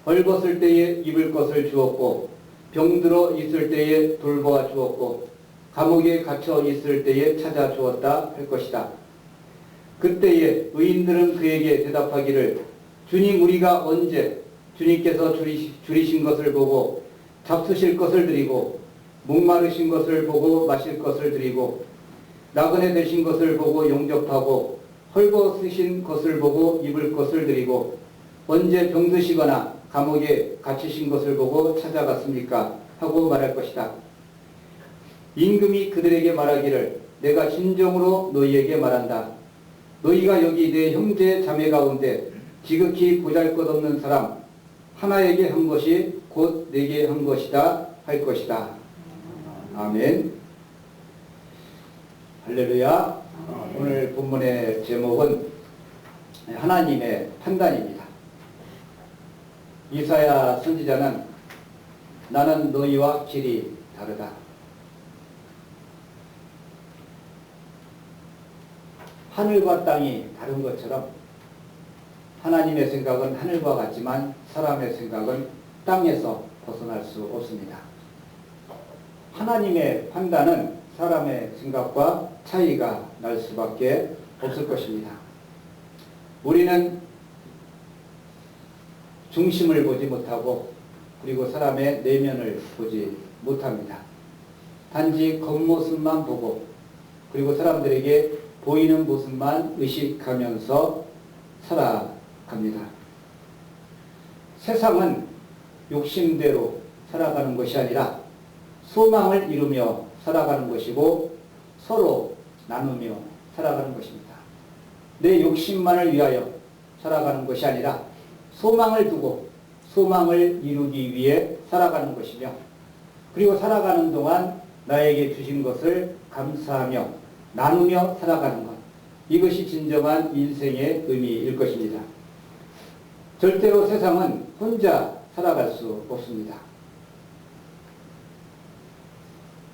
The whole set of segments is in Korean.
헐벗을 때에 입을 것을 주었고 병들어 있을 때에 돌보아 주었고 감옥에 갇혀 있을 때에 찾아 주었다 할 것이다. 그때에 의인들은 그에게 대답하기를 주님 우리가 언제 주님께서 줄이신 것을 보고 잡수실 것을 드리고 목마르신 것을 보고 마실 것을 드리고 나그네 되신 것을 보고 용접하고 헐벗으신 것을 보고 입을 것을 드리고 언제 병드시거나 감옥에 갇히신 것을 보고 찾아갔습니까? 하고 말할 것이다. 임금이 그들에게 말하기를 내가 진정으로 너희에게 말한다. 너희가 여기 내 형제 자매 가운데 지극히 보잘것없는 사람 하나에게 한 것이 곧 내게 한 것이다 할 것이다. 아멘. 할렐루야. 오늘 본문의 제목은 하나님의 판단입니다. 이사야 선지자는 나는 너희와 길이 다르다. 하늘과 땅이 다른 것처럼 하나님의 생각은 하늘과 같지만 사람의 생각은 땅에서 벗어날 수 없습니다. 하나님의 판단은 사람의 생각과 차이가 날 수밖에 없을 것입니다. 우리는 중심을 보지 못하고 그리고 사람의 내면을 보지 못합니다. 단지 겉모습만 보고 그리고 사람들에게 보이는 모습만 의식하면서 살아갑니다. 세상은 욕심대로 살아가는 것이 아니라 소망을 이루며 살아가는 것이고 서로 나누며 살아가는 것입니다. 내 욕심만을 위하여 살아가는 것이 아니라 소망을 두고 소망을 이루기 위해 살아가는 것이며 그리고 살아가는 동안 나에게 주신 것을 감사하며 나누며 살아가는 것, 이것이 진정한 인생의 의미일 것입니다. 절대로 세상은 혼자 살아갈 수 없습니다.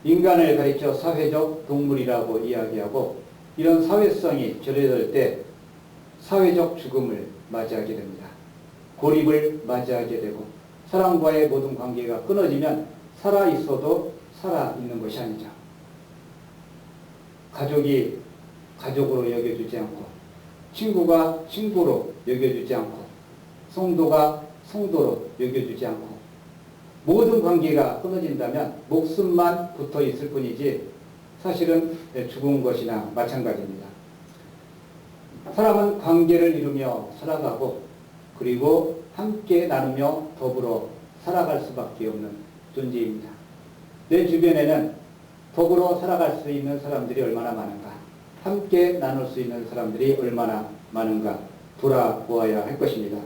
인간을 가리켜 사회적 동물이라고 이야기하고 이런 사회성이 결여될 때 사회적 죽음을 맞이하게 됩니다. 고립을 맞이하게 되고 사람과의 모든 관계가 끊어지면 살아있어도 살아있는 것이 아니죠. 가족이 가족으로 여겨주지 않고 친구가 친구로 여겨주지 않고 성도가 성도로 여겨주지 않고 모든 관계가 끊어진다면 목숨만 붙어 있을 뿐이지 사실은 죽은 것이나 마찬가지입니다. 사람은 관계를 이루며 살아가고 그리고 함께 나누며 더불어 살아갈 수밖에 없는 존재입니다. 내 주변에는 더불어 살아갈 수 있는 사람들이 얼마나 많은가, 함께 나눌 수 있는 사람들이 얼마나 많은가 돌아보아야 할 것입니다.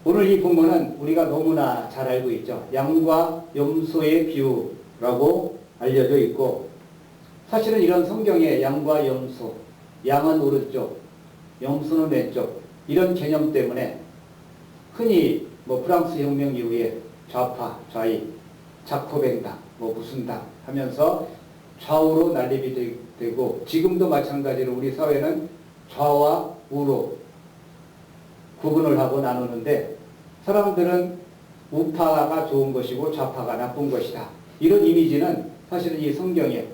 오늘 이 본문은 우리가 너무나 잘 알고 있죠. 양과 염소의 비유라고 알려져 있고 사실은 이런 성경에 양과 염소, 양은 오른쪽, 염소는 왼쪽 이런 개념 때문에 흔히 프랑스 혁명 이후에 좌파, 좌익, 자코뱅당, 무슨 당 하면서 좌우로 난립이 되고 지금도 마찬가지로 우리 사회는 좌와 우로 구분을 하고 나누는데 사람들은 우파가 좋은 것이고 좌파가 나쁜 것이다. 이런 이미지는 사실은 이 성경에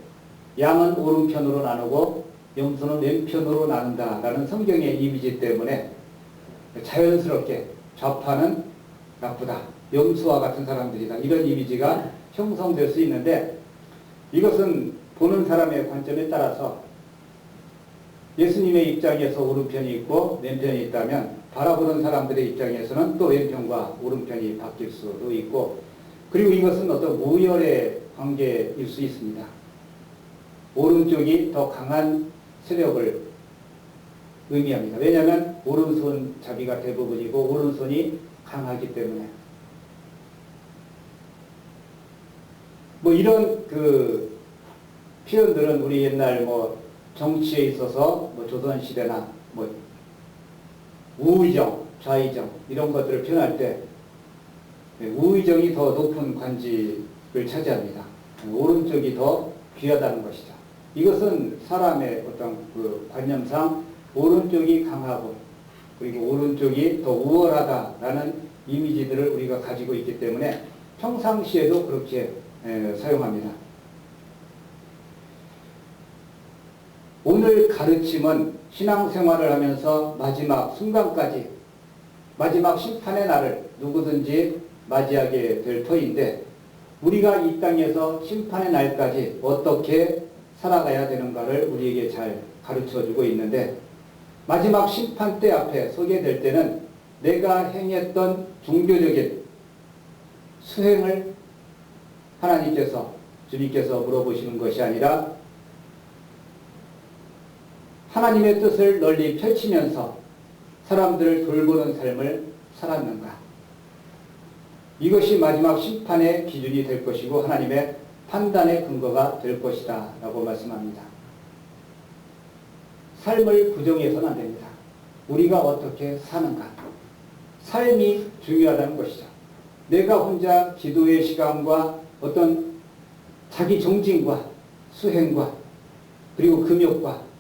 양은 오른편으로 나누고 염소는 왼편으로 나눈다라는 성경의 이미지 때문에 자연스럽게 좌파는 나쁘다, 염소와 같은 사람들이다 이런 이미지가 형성될 수 있는데 이것은 보는 사람의 관점에 따라서 예수님의 입장에서 오른편이 있고 왼편이 있다면 바라보는 사람들의 입장에서는 또 왼편과 오른편이 바뀔 수도 있고 그리고 이것은 어떤 우열의 관계일 수 있습니다. 오른쪽이 더 강한 세력을 의미합니다. 왜냐하면 오른손 자비가 대부분이고 오른손이 강하기 때문에 이런 표현들은 우리 옛날 정치에 있어서 조선시대나 우의정, 좌의정 이런 것들을 표현할 때 우의정이 더 높은 관직을 차지합니다. 오른쪽이 더 귀하다는 것이죠. 이것은 사람의 어떤 관념상 오른쪽이 강하고 그리고 오른쪽이 더 우월하다라는 이미지들을 우리가 가지고 있기 때문에 평상시에도 그렇게 사용합니다. 오늘 가르침은 신앙생활을 하면서 마지막 순간까지, 마지막 심판의 날을 누구든지 맞이하게 될 터인데, 우리가 이 땅에서 심판의 날까지 어떻게 살아가야 되는가를 우리에게 잘 가르쳐주고 있는데, 마지막 심판대 앞에 서게 될 때는 내가 행했던 종교적인 수행을 하나님께서, 주님께서 물어보시는 것이 아니라 하나님의 뜻을 널리 펼치면서 사람들을 돌보는 삶을 살았는가. 이것이 마지막 심판의 기준이 될 것이고 하나님의 판단의 근거가 될 것이다 라고 말씀합니다. 삶을 부정해서는 안 됩니다. 우리가 어떻게 사는가. 삶이 중요하다는 것이죠. 내가 혼자 기도의 시간과 어떤 자기 정진과 수행과 그리고 금욕과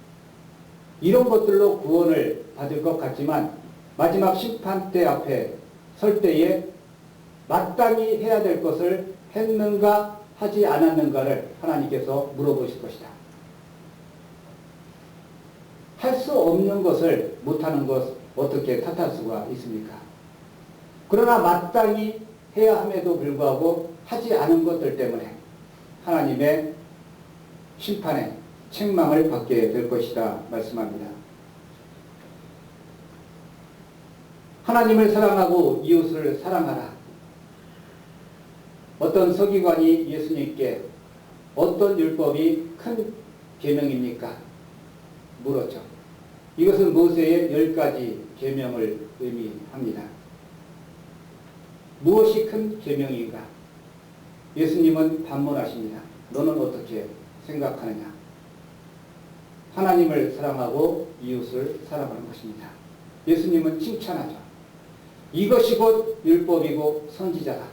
이런 것들로 구원을 받을 것 같지만 마지막 심판대 앞에 설 때에 마땅히 해야 될 것을 했는가 하지 않았는가를 하나님께서 물어보실 것이다. 할 수 없는 것을 못하는 것 어떻게 탓할 수가 있습니까? 그러나 마땅히 해야 함에도 불구하고 하지 않은 것들 때문에 하나님의 심판에 책망을 받게 될 것이다 말씀합니다. 하나님을 사랑하고 이웃을 사랑하라. 어떤 서기관이 예수님께 어떤 율법이 큰 계명입니까? 물었죠. 이것은 모세의 10가지 계명을 의미합니다. 무엇이 큰 계명인가? 예수님은 반문하십니다. 너는 어떻게 생각하느냐? 하나님을 사랑하고 이웃을 사랑하는 것입니다. 예수님은 칭찬하죠. 이것이 곧 율법이고 선지자다.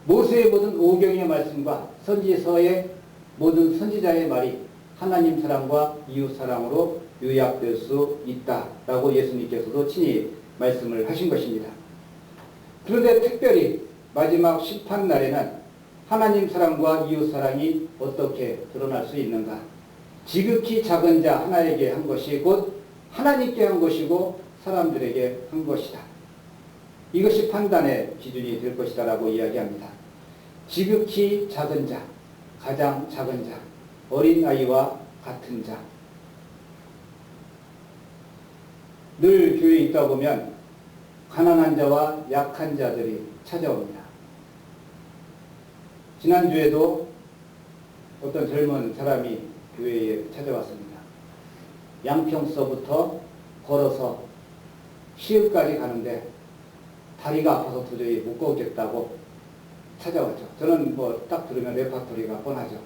모세의 모든 오경의 말씀과 선지서의 모든 선지자의 말이 하나님 사랑과 이웃 사랑으로 요약될 수 있다라고 예수님께서도 친히 말씀을 하신 것입니다. 그런데 특별히 마지막 심판날에는 하나님 사랑과 이웃 사랑이 어떻게 드러날 수 있는가? 지극히 작은 자 하나에게 한 것이 곧 하나님께 한 것이고 사람들에게 한 것이다. 이것이 판단의 기준이 될 것이다 라고 이야기합니다. 지극히 작은 자, 가장 작은 자, 어린아이와 같은 자. 늘 교회에 있다 보면 가난한 자와 약한 자들이 찾아옵니다. 지난주에도 어떤 젊은 사람이 교회에 찾아왔습니다. 양평서부터 걸어서 시읍까지 가는데 다리가 아파서 도저히 못 걷겠다고 찾아왔죠. 저는 뭐 딱 들으면 레파토리가 뻔하죠.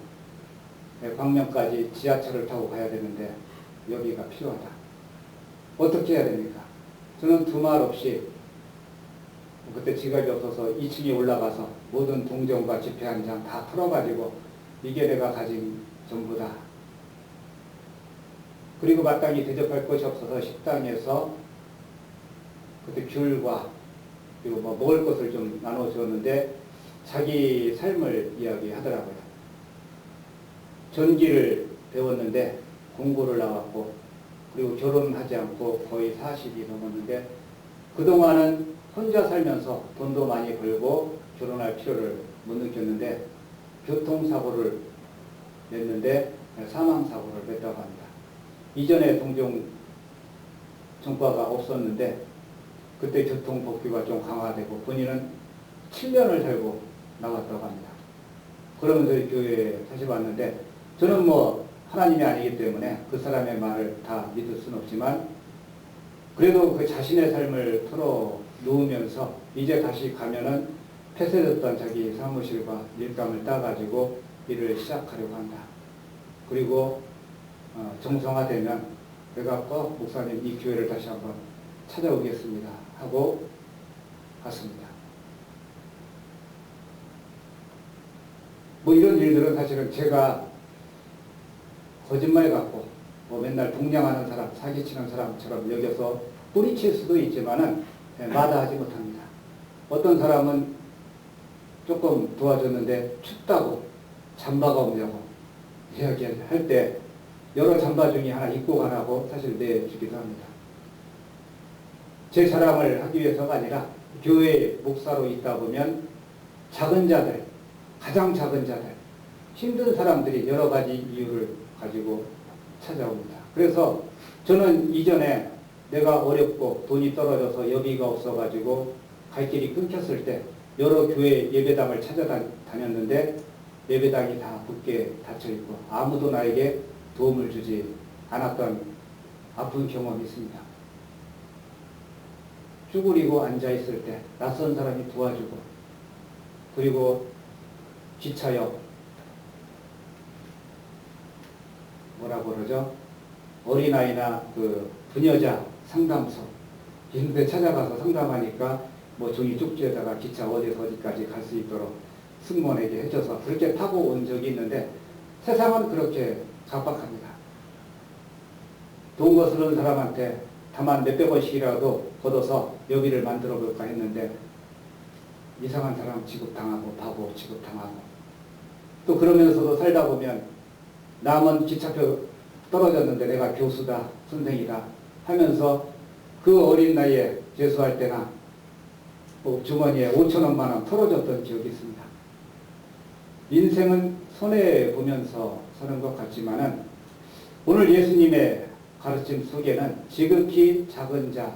광명까지 지하철을 타고 가야 되는데 여기가 필요하다. 어떻게 해야 됩니까? 저는 두말 없이 그때 지갑이 없어서 2층에 올라가서 모든 동전과 지폐 한 장 다 풀어가지고 이게 내가 가진 전부다. 그리고 마땅히 대접할 것이 없어서 식당에서 그때 귤과 그리고 뭐 먹을 것을 좀 나눠주었는데 자기 삶을 이야기하더라고요. 전기를 배웠는데 공고를 나왔고 그리고 결혼하지 않고 거의 40이 넘었는데 그동안은 혼자 살면서 돈도 많이 벌고 결혼할 필요를 못 느꼈는데 교통사고를 냈는데 사망사고를 냈다고 합니다. 이전에 동종 전과가 없었는데 그때 교통법규가 좀 강화되고 본인은 7년을 살고 나왔다고 합니다. 그러면서 교회에 다시 왔는데 저는 뭐 하나님이 아니기 때문에 그 사람의 말을 다 믿을 수는 없지만 그래도 그 자신의 삶을 털어놓으면서 이제 다시 가면은 폐쇄됐던 자기 사무실과 일감을 따가지고 일을 시작하려고 한다. 그리고 정성화되면 내가 꼭 목사님 이 교회를 다시 한번 찾아오겠습니다 하고 갔습니다. 뭐 이런 일들은 사실은 제가 거짓말 같고 뭐 맨날 동냥하는 사람, 사기치는 사람처럼 여겨서 뿌리칠 수도 있지만은 마다하지 못합니다. 어떤 사람은 조금 도와줬는데 춥다고 잠바가 없냐고 이야기할 때 여러 잠바 중에 하나 입고 가라고 사실 내주기도 합니다. 제 자랑을 하기 위해서가 아니라 교회 목사로 있다 보면 작은 자들, 가장 작은 자들, 힘든 사람들이 여러 가지 이유를 가지고 찾아옵니다. 그래서 저는 이전에 내가 어렵고 돈이 떨어져서 여비가 없어가지고 갈 길이 끊겼을 때 여러 교회 예배당을 찾아다녔는데 예배당이 다 굳게 닫혀있고 아무도 나에게 도움을 주지 않았던 아픈 경험이 있습니다. 쭈그리고 앉아있을 때 낯선 사람이 도와주고, 그리고 기차역 뭐라고 그러죠? 어린아이나 그 부녀자 상담소 이런 데 찾아가서 상담하니까 뭐 종이 쪽지에다가 기차 어디서 어디까지 갈 수 있도록 승무원에게 해줘서 그렇게 타고 온 적이 있는데 세상은 그렇게 각박합니다. 돈 거스르는 사람한테 다만 몇백 원씩이라도 걷어서 여비를 만들어 볼까 했는데 이상한 사람 취급당하고 바보 취급당하고, 또 그러면서도 살다 보면 남은 기차표 떨어졌는데 내가 교수다 선생이다 하면서 그 어린 나이에 재수할 때나 주머니에 5,000원만 원 털어줬던 기억이 있습니다. 인생은 손해보면서 사는 것 같지만은 오늘 예수님의 가르침 속에는 지극히 작은 자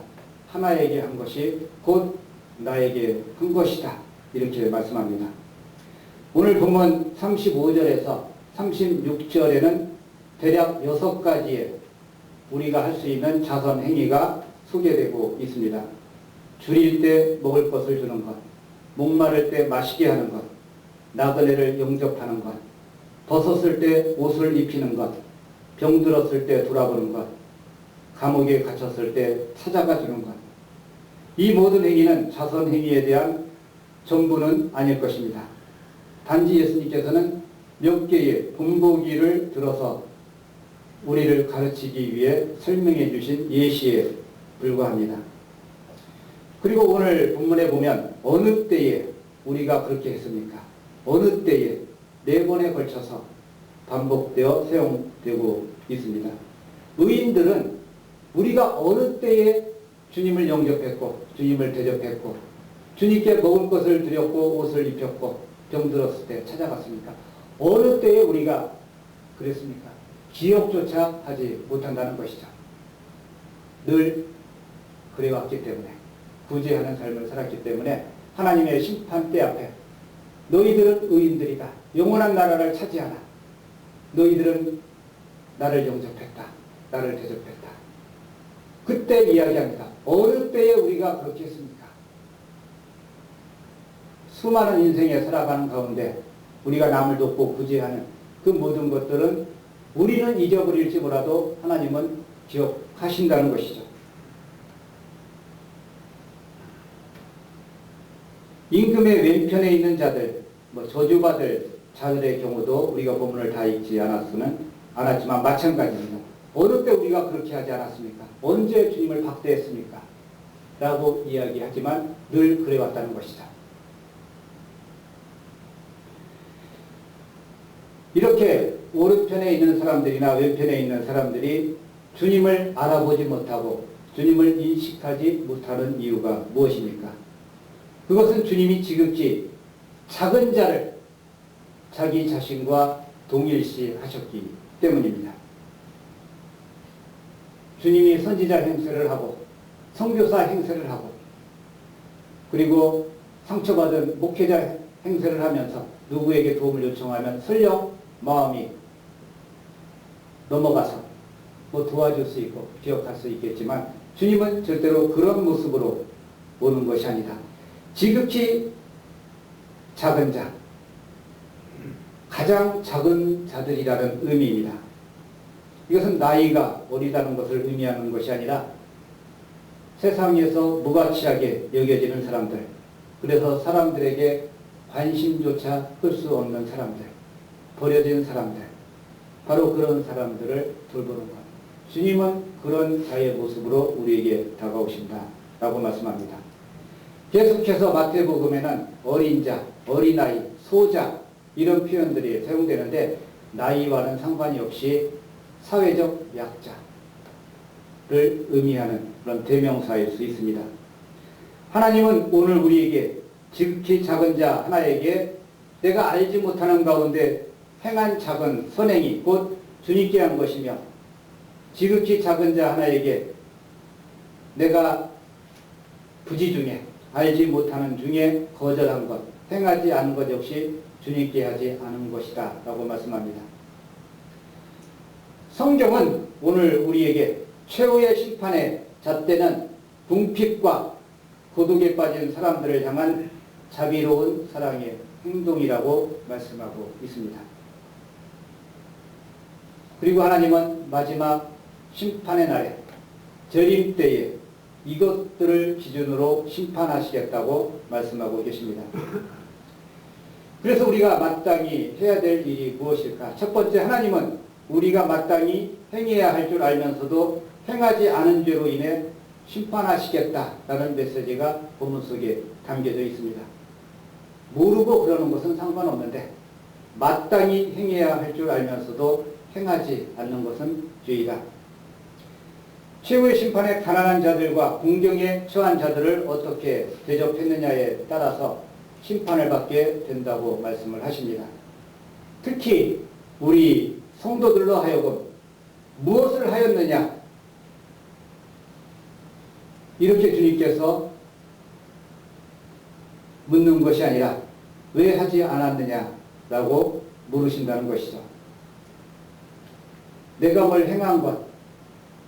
하나에게 한 것이 곧 나에게 한 것이다, 이렇게 말씀합니다. 오늘 본문 35절에서 36절에는 대략 6가지의 우리가 할 수 있는 자선 행위가 소개되고 있습니다. 줄일 때 먹을 것을 주는 것, 목마를 때 마시게 하는 것, 나그네를 영접하는 것, 벗었을 때 옷을 입히는 것, 병들었을 때 돌아보는 것, 감옥에 갇혔을 때 찾아가 주는 것. 이 모든 행위는 자선 행위에 대한 전부는 아닐 것입니다. 단지 예수님께서는 몇 개의 본보기를 들어서 우리를 가르치기 위해 설명해 주신 예시에 불과합니다. 그리고 오늘 본문에 보면 어느 때에 우리가 그렇게 했습니까? 어느 때에 4번에 걸쳐서 반복되어 사용되고 있습니다. 의인들은 우리가 어느 때에 주님을 영접했고 주님을 대접했고 주님께 먹을 것을 드렸고 옷을 입혔고 병들었을 때 찾아갔습니까? 어느 때에 우리가 그랬습니까? 기억조차 하지 못한다는 것이죠. 늘 그래왔기 때문에, 구제하는 삶을 살았기 때문에 하나님의 심판대 앞에 너희들은 의인들이다, 영원한 나라를 차지하라, 너희들은 나를 영접했다, 나를 대접했다. 그때 이야기합니다. 어느 때에 우리가 그렇게 했습니까? 수많은 인생에 살아가는 가운데 우리가 남을 돕고 구제하는 그 모든 것들은 우리는 잊어버릴지 몰라도 하나님은 기억하신다는 것이죠. 임금의 왼편에 있는 자들, 저주받을 자들의 경우도 우리가 본문을 다 읽지 않았지만 마찬가지입니다. 어느 때 우리가 그렇게 하지 않았습니까? 언제 주님을 박대했습니까? 라고 이야기하지만 늘 그래왔다는 것이다. 이렇게 오른편에 있는 사람들이나 왼편에 있는 사람들이 주님을 알아보지 못하고 주님을 인식하지 못하는 이유가 무엇입니까? 그것은 주님이 지극히 작은 자를 자기 자신과 동일시하셨기 때문입니다. 주님이 선지자 행세를 하고 선교사 행세를 하고 그리고 상처받은 목회자 행세를 하면서 누구에게 도움을 요청하면 설령 마음이 넘어가서 도와줄 수 있고 기억할 수 있겠지만 주님은 절대로 그런 모습으로 오는 것이 아니다. 지극히 작은 자, 가장 작은 자들이라는 의미입니다. 이것은 나이가 어리다는 것을 의미하는 것이 아니라 세상에서 무가치하게 여겨지는 사람들, 그래서 사람들에게 관심조차 끌 수 없는 사람들, 버려진 사람들, 바로 그런 사람들을 돌보는 것. 주님은 그런 자의 모습으로 우리에게 다가오신다라고 말씀합니다. 계속해서 마태복음에는 어린 자, 어린아이, 소자 이런 표현들이 사용되는데 나이와는 상관이 없이 사회적 약자를 의미하는 그런 대명사일 수 있습니다. 하나님은 오늘 우리에게 지극히 작은 자 하나에게 내가 알지 못하는 가운데 행한 작은 선행이 곧 주님께 한 것이며 지극히 작은 자 하나에게 내가 부지 중에 알지 못하는 중에 거절한 것, 행하지 않은 것 역시 주님께 하지 않은 것이다 라고 말씀합니다. 성경은 오늘 우리에게 최후의 심판에 잣대는 궁핍과 고독에 빠진 사람들을 향한 자비로운 사랑의 행동이라고 말씀하고 있습니다. 그리고 하나님은 마지막 심판의 날에 재림 때에 이것들을 기준으로 심판하시겠다고 말씀하고 계십니다. 그래서 우리가 마땅히 해야 될 일이 무엇일까? 첫 번째, 하나님은 우리가 마땅히 행해야 할 줄 알면서도 행하지 않은 죄로 인해 심판하시겠다라는 메시지가 본문 속에 담겨져 있습니다. 모르고 그러는 것은 상관없는데 마땅히 행해야 할 줄 알면서도 행하지 않는 것은 죄이다. 최후의 심판에 가난한 자들과 궁경에 처한 자들을 어떻게 대접했느냐에 따라서 심판을 받게 된다고 말씀을 하십니다. 특히 우리 성도들로 하여금 무엇을 하였느냐, 이렇게 주님께서 묻는 것이 아니라 왜 하지 않았느냐라고 물으신다는 것이죠. 내가 뭘 행한 것,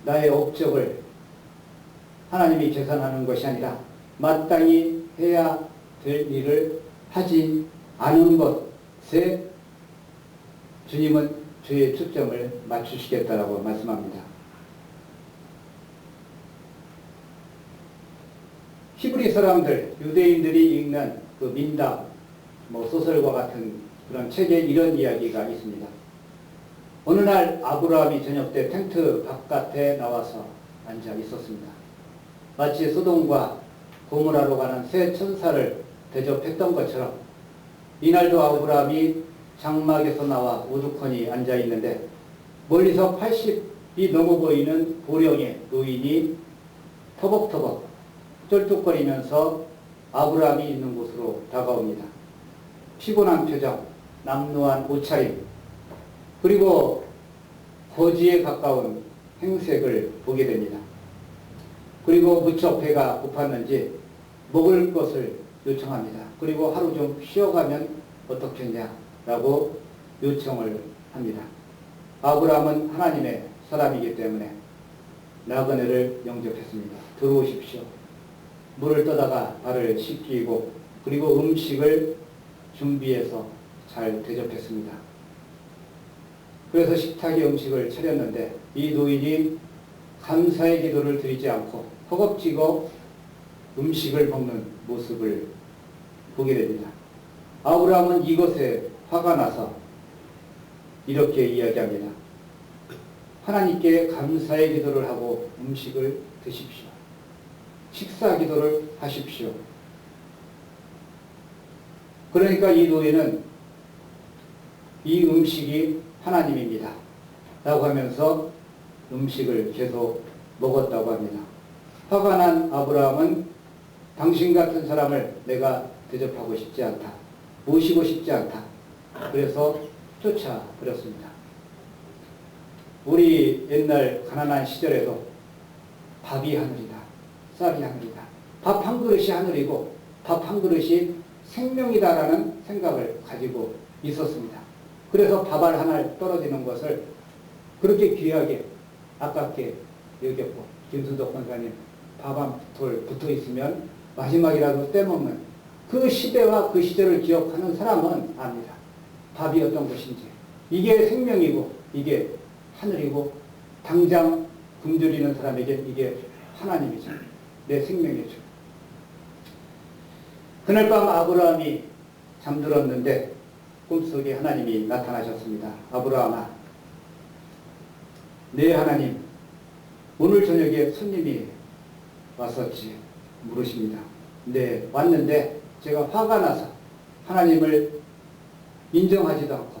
나의 업적을 하나님이 계산하는 것이 아니라 마땅히 해야 될 일을 하지 않은 것에 주님은 죄의 초점을 맞추시겠다라고 말씀합니다. 히브리 사람들, 유대인들이 읽는 그 민담, 소설과 같은 그런 책에 이런 이야기가 있습니다. 어느 날 아브라함이 저녁 때 텐트 바깥에 나와서 앉아 있었습니다. 마치 소돔과 고모라로 가는 새 천사를 대접했던 것처럼 이날도 아브라함이 장막에서 나와 우두커니 앉아 있는데 멀리서 80이 넘어 보이는 고령의 노인이 터벅터벅 쩔뚝거리면서 아브라함이 있는 곳으로 다가옵니다. 피곤한 표정, 남루한 옷차림, 그리고 거지에 가까운 행색을 보게 됩니다. 그리고 무척 배가 고팠는지 먹을 것을 요청합니다. 그리고 하루 좀 쉬어가면 어떻겠냐라고 요청을 합니다. 아브라함은 하나님의 사람이기 때문에 나그네를 영접했습니다. 들어오십시오. 물을 떠다가 발을 씻기고 그리고 음식을 준비해서 잘 대접했습니다. 그래서 식탁에 음식을 차렸는데 이 노인이 감사의 기도를 드리지 않고 허겁지겁 음식을 먹는 모습을 보게 됩니다. 아브라함은 이것에 화가 나서 이렇게 이야기합니다. 하나님께 감사의 기도를 하고 음식을 드십시오. 식사 기도를 하십시오. 그러니까 이 노예는 이 음식이 하나님입니다 라고 하면서 음식을 계속 먹었다고 합니다. 화가 난 아브라함은 당신 같은 사람을 내가 대접하고 싶지 않다. 모시고 싶지 않다. 그래서 쫓아버렸습니다. 우리 옛날 가난한 시절에도 밥이 하늘이다. 쌀이 하늘이다. 밥 한 그릇이 하늘이고 밥 한 그릇이 생명이다라는 생각을 가지고 있었습니다. 그래서 밥알 하나 떨어지는 것을 그렇게 귀하게 아깝게 여겼고 김수덕 권사님 밥 한 돌 붙어 있으면 마지막이라도 떼먹는 그 시대와 그 시절을 기억하는 사람은 압니다. 밥이 어떤 것인지. 이게 생명이고 이게 하늘이고 당장 굶주리는 사람에게 이게 하나님이죠. 내 생명이죠. 그날 밤 아브라함이 잠들었는데 꿈속에 하나님이 나타나셨습니다. 아브라함아, 네 하나님, 오늘 저녁에 손님이 왔었지 물으십니다. 네, 왔는데 제가 화가 나서 하나님을 인정하지도 않고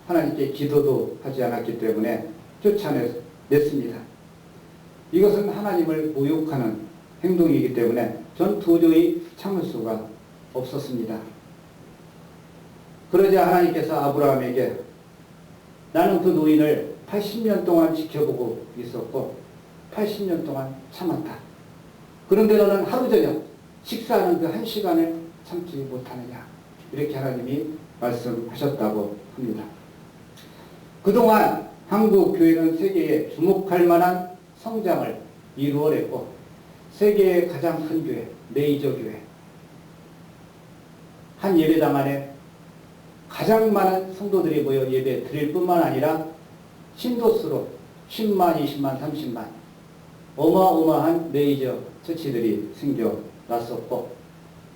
하나님께 기도도 하지 않았기 때문에 쫓아냈습니다. 이것은 하나님을 모욕하는 행동이기 때문에 전 도저히 참을 수가 없었습니다. 그러자 하나님께서 아브라함에게 나는 그 노인을 80년 동안 지켜보고 있었고 80년 동안 참았다. 그런데 너는 하루 저녁 식사하는 그 1시간을 참지 못하느냐. 이렇게 하나님이 말씀하셨다고 합니다. 그동안 한국 교회는 세계에 주목할 만한 성장을 이루어냈고 세계의 가장 큰 교회, 메이저 교회, 한 예배당 안에 가장 많은 성도들이 모여 예배 드릴 뿐만 아니라 신도수로 10만, 20만, 30만 어마어마한 메이저 처치들이 생겨났었고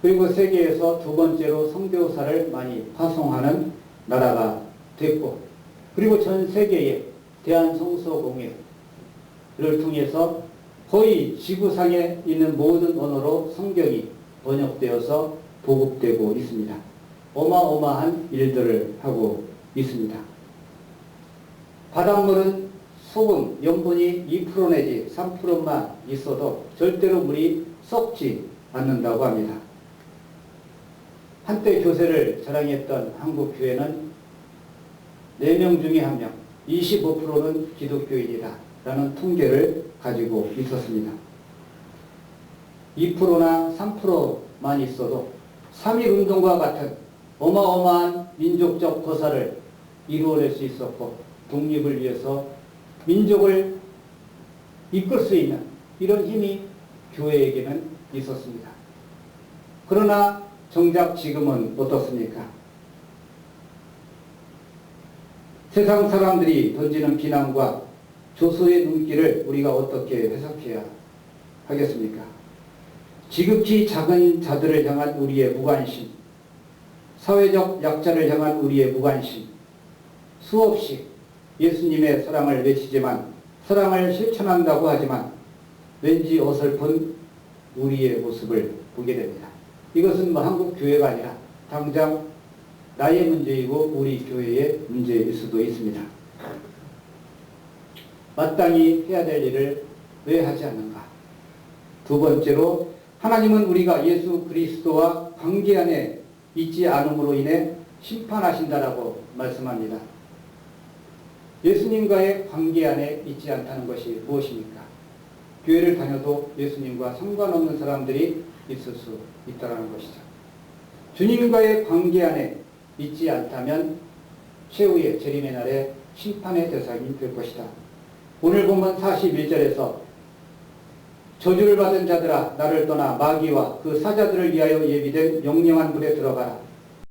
그리고 세계에서 두 번째로 선교사를 많이 파송하는 나라가 됐고 그리고 전 세계에 대한성서공회를 통해서 거의 지구상에 있는 모든 언어로 성경이 번역되어서 보급되고 있습니다. 어마어마한 일들을 하고 있습니다. 바닷물은 소금, 염분이 2% 내지 3%만 있어도 절대로 물이 썩지 않는다고 합니다. 한때 교세를 자랑했던 한국 교회는 4명 중에 1명, 25%는 기독교인이다 라는 통계를 가지고 있었습니다. 2%나 3%만 있어도 3.1운동과 같은 어마어마한 민족적 거사를 이루어낼 수 있었고 독립을 위해서 민족을 이끌 수 있는 이런 힘이 교회에게는 있었습니다. 그러나 정작 지금은 어떻습니까? 세상 사람들이 던지는 비난과 조소의 눈길을 우리가 어떻게 해석해야 하겠습니까? 지극히 작은 자들을 향한 우리의 무관심, 사회적 약자를 향한 우리의 무관심, 수없이 예수님의 사랑을 외치지만 사랑을 실천한다고 하지만 왠지 어설픈 우리의 모습을 보게 됩니다. 이것은 한국 교회가 아니라 당장 나의 문제이고 우리 교회의 문제일 수도 있습니다. 마땅히 해야 될 일을 왜 하지 않는가? 두 번째로 하나님은 우리가 예수 그리스도와 관계 안에 있지 않음으로 인해 심판하신다라고 말씀합니다. 예수님과의 관계 안에 있지 않다는 것이 무엇입니까? 교회를 다녀도 예수님과 상관없는 사람들이 있을 수 있다는 것이죠. 주님과의 관계 안에 있지 않다면 최후의 재림의 날에 심판의 대상이 될 것이다. 오늘 본문 41절에서 저주를 받은 자들아 나를 떠나 마귀와 그 사자들을 위하여 예비된 영영한 불에 들어가라.